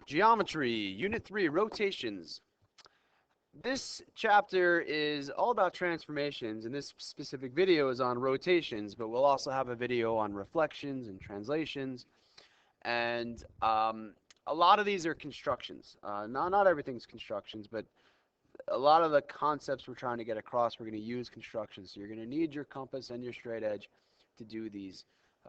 Geometry, Unit 3, Rotations. This chapter is all about transformations, and this specific video is on rotations, but we'll also have a video on reflections and translations, and a lot of these are constructions. Not everything's constructions, but a lot of the concepts we're trying to get across, we're going to use constructions. So you're going to need your compass and your straight edge to do these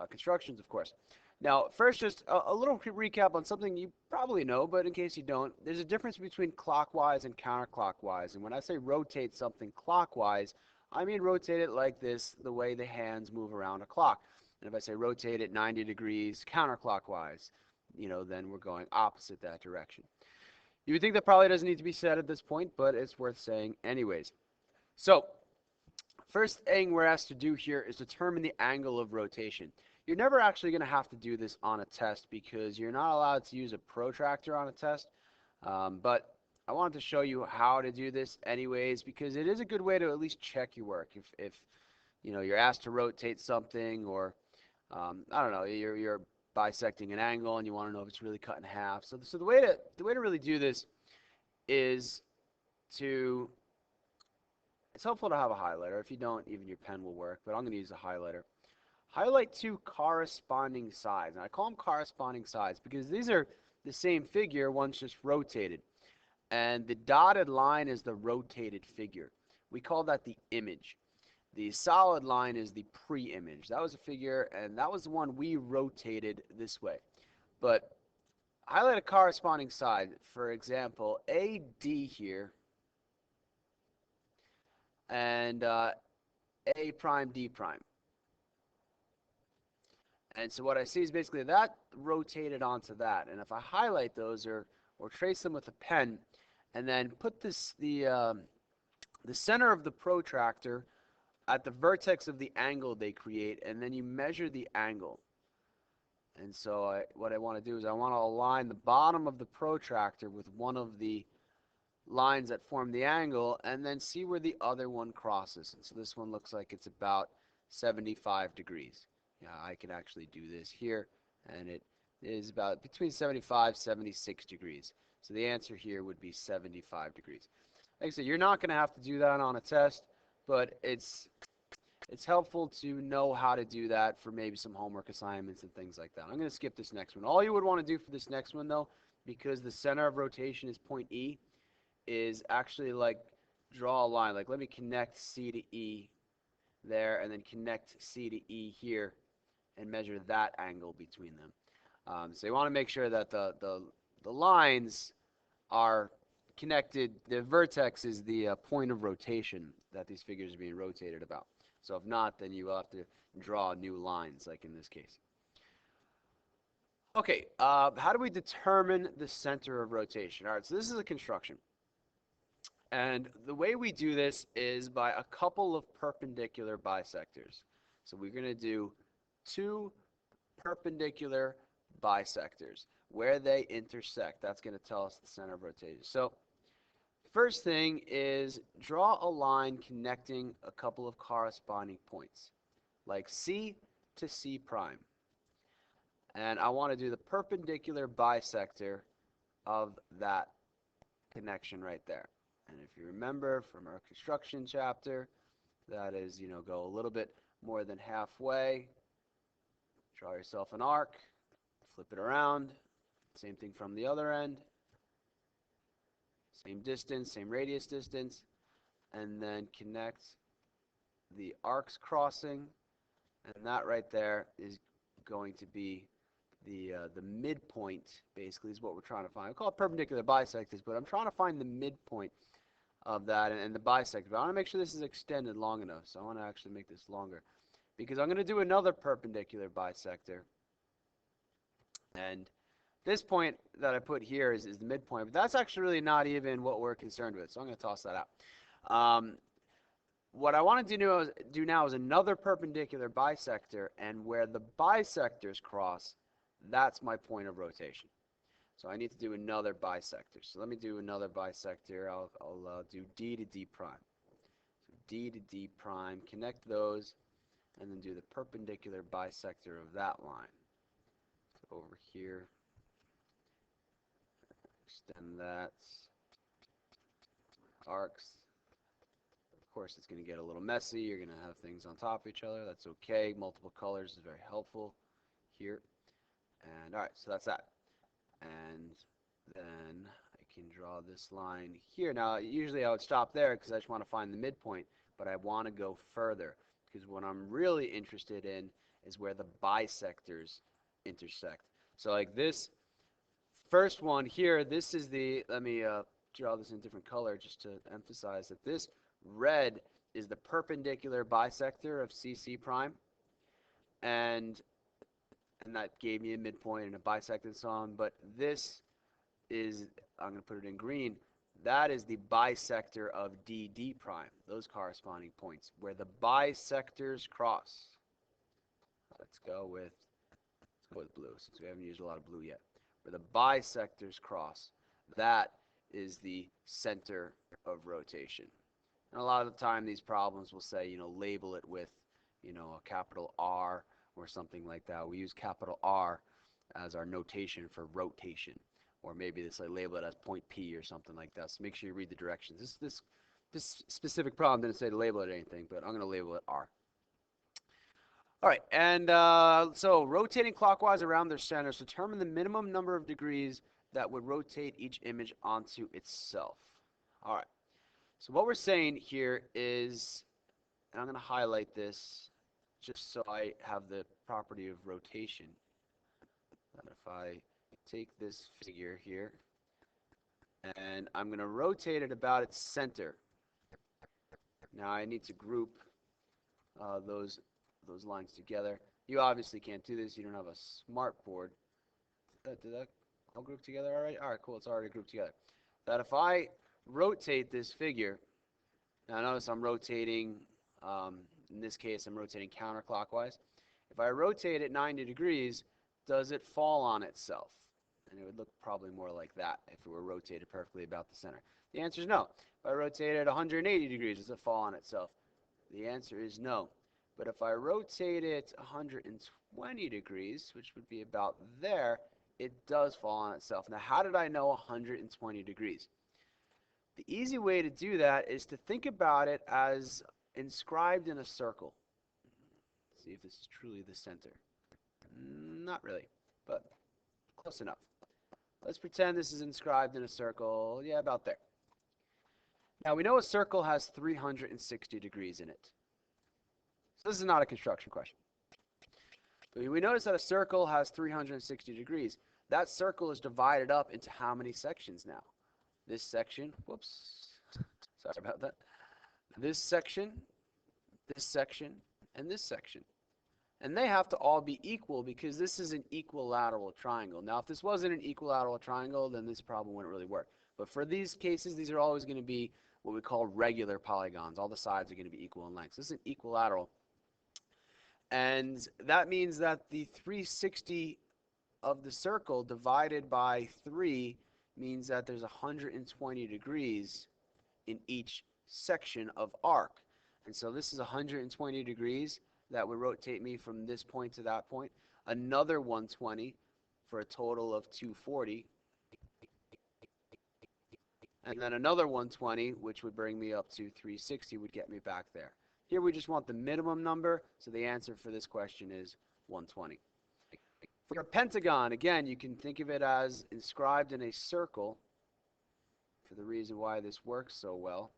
constructions, of course. Now, first, just a little recap on something you probably know, but in case you don't, there's a difference between clockwise and counterclockwise. And when I say rotate something clockwise, I mean rotate it like this, the way the hands move around a clock. And if I say rotate it 90 degrees counterclockwise, then we're going opposite that direction. You would think that probably doesn't need to be said at this point, but it's worth saying anyways. So, first thing we're asked to do here is determine the angle of rotation. You're never actually going to have to do this on a test because you're not allowed to use a protractor on a test. But I wanted to show you how to do this anyways because it is a good way to at least check your work. If you're asked to rotate something, or I don't know, you're bisecting an angle and you want to know if it's really cut in half. So the way to really do this is to, it's helpful to have a highlighter. If you don't, even your pen will work, but I'm going to use a highlighter. Highlight two corresponding sides. And I call them corresponding sides because these are the same figure, one's just rotated. And the dotted line is the rotated figure. We call that the image. The solid line is the pre-image. That was a figure, and that was the one we rotated this way. But highlight a corresponding side. For example, AD here and A prime D prime. And so what I see is basically that rotated onto that. And if I highlight those or trace them with a pen, and then put the center of the protractor at the vertex of the angle they create, and then you measure the angle. And so what I want to do is I want to align the bottom of the protractor with one of the lines that form the angle, and then see where the other one crosses. And so this one looks like it's about 75 degrees. Yeah, I can actually do this here, and it is about between 75 76 degrees. So the answer here would be 75 degrees. Like I said, you're not going to have to do that on a test, but it's helpful to know how to do that for maybe some homework assignments and things like that. I'm going to skip this next one. All you would want to do for this next one, though, because the center of rotation is point E, is actually like draw a line. Like let me connect C to E there, and then connect C to E here, and measure that angle between them. So you want to make sure that the lines are connected. The vertex is the point of rotation that these figures are being rotated about. So if not, then you will have to draw new lines, like in this case. Okay, how do we determine the center of rotation? All right, so this is a construction. And the way we do this is by a couple of perpendicular bisectors. So we're going to do two perpendicular bisectors. Where they intersect, that's going to tell us the center of rotation. So first thing is draw a line connecting a couple of corresponding points, like C to C prime. And I want to do the perpendicular bisector of that connection right there. And if you remember from our construction chapter, that is, go a little bit more than halfway, draw yourself an arc, flip it around, same thing from the other end, same distance, same radius distance, and then connect the arcs crossing, and that right there is going to be the midpoint, basically, is what we're trying to find. We call it perpendicular bisectors, but I'm trying to find the midpoint of that and the bisector. But I want to make sure this is extended long enough, so I want to actually make this longer, because I'm going to do another perpendicular bisector, and this point that I put here is the midpoint, but that's actually really not even what we're concerned with, so I'm going to toss that out. What I want to do now is another perpendicular bisector, and where the bisectors cross, that's my point of rotation. So I need to do another bisector. So let me do another bisector. I'll do D to D prime. So D to D prime, connect those, and then do the perpendicular bisector of that line. So over here, extend that. Arcs. Of course, it's going to get a little messy. You're going to have things on top of each other. That's okay. Multiple colors is very helpful here. And all right, so that's that. And then I can draw this line here. Now, usually I would stop there because I just want to find the midpoint, but I want to go further because what I'm really interested in is where the bisectors intersect. So like this first one here, this is the, let me draw this in a different color just to emphasize that this red is the perpendicular bisector of CC prime, and that gave me a midpoint and a bisect and so on. But this is, I'm going to put it in green, that is the bisector of DD prime, those corresponding points where the bisectors cross. Let's go with blue since we haven't used a lot of blue yet. Where the bisectors cross, that is the center of rotation. And a lot of the time these problems will say, you know, label it with, you know, a capital R or something like that. We use capital R as our notation for rotation. Or maybe this like label it as point P or something like that. So make sure you read the directions. This specific problem didn't say to label it anything, but I'm going to label it R. All right, and so rotating clockwise around their centers, determine the minimum number of degrees that would rotate each image onto itself. All right, so what we're saying here is, and I'm going to highlight this just so I have the property of rotation. And if I take this figure here, and I'm going to rotate it about its center. Now I need to group those lines together. You obviously can't do this. You don't have a smart board. Did that all group together already? All right, cool. It's already grouped together. That if I rotate this figure, now notice I'm rotating, in this case, I'm rotating counterclockwise. If I rotate it 90 degrees, does it fall on itself? And it would look probably more like that if it were rotated perfectly about the center. The answer is no. If I rotate it 180 degrees, does it fall on itself? The answer is no. But if I rotate it 120 degrees, which would be about there, it does fall on itself. Now, how did I know 120 degrees? The easy way to do that is to think about it as inscribed in a circle. Let's see if this is truly the center. Not really, but close enough. Let's pretend this is inscribed in a circle. Yeah, about there. Now, we know a circle has 360 degrees in it. So this is not a construction question. But we notice that a circle has 360 degrees. That circle is divided up into how many sections now? This section, whoops, sorry about that. This section, and this section. And they have to all be equal because this is an equilateral triangle. Now, if this wasn't an equilateral triangle, then this problem wouldn't really work. But for these cases, these are always going to be what we call regular polygons. All the sides are going to be equal in length. So this is an equilateral. And that means that the 360 of the circle divided by 3 means that there's 120 degrees in each section of arc. And so this is 120 degrees. That would rotate me from this point to that point. Another 120 for a total of 240. And then another 120, which would bring me up to 360, would get me back there. Here we just want the minimum number, so the answer for this question is 120. For a pentagon, again, you can think of it as inscribed in a circle for the reason why this works so well.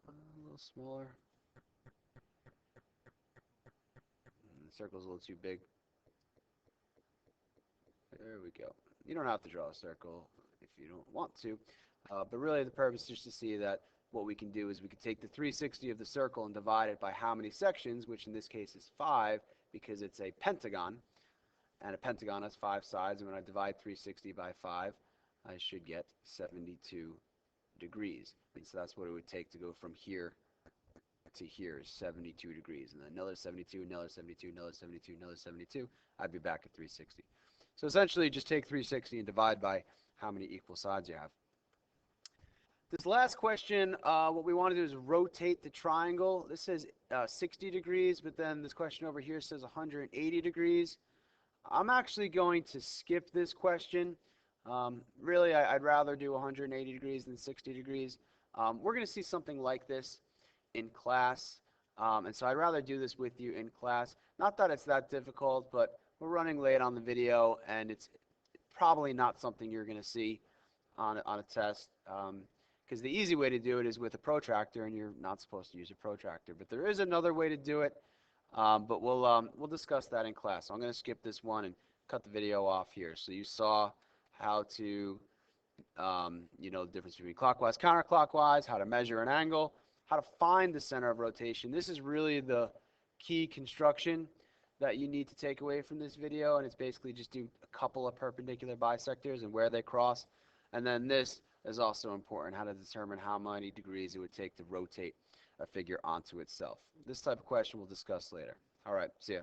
A little smaller. The circle's a little too big. There we go. You don't have to draw a circle if you don't want to, but really the purpose is just to see that what we can do is we can take the 360 of the circle and divide it by how many sections, which in this case is 5 because it's a pentagon, and a pentagon has 5 sides, and when I divide 360 by 5, I should get 72 degrees. And so that's what it would take to go from here to here is 72 degrees, and then another 72, another 72, another 72, another 72. I'd be back at 360. So essentially just take 360 and divide by how many equal sides you have. This last question, what we want to do is rotate the triangle. This says 60 degrees, but then this question over here says 180 degrees. I'm actually going to skip this question. Really, I'd rather do 180 degrees than 60 degrees. We're going to see something like this in class, and so I'd rather do this with you in class. Not that it's that difficult, but we're running late on the video, and it's probably not something you're going to see on a test, because the easy way to do it is with a protractor, and you're not supposed to use a protractor. But there is another way to do it, but we'll discuss that in class. So I'm going to skip this one and cut the video off here. So you saw how to the difference between clockwise, counterclockwise, how to measure an angle, how to find the center of rotation. This is really the key construction that you need to take away from this video, and it's basically just do a couple of perpendicular bisectors and where they cross. And then this is also important, how to determine how many degrees it would take to rotate a figure onto itself. This type of question we'll discuss later. All right, see ya.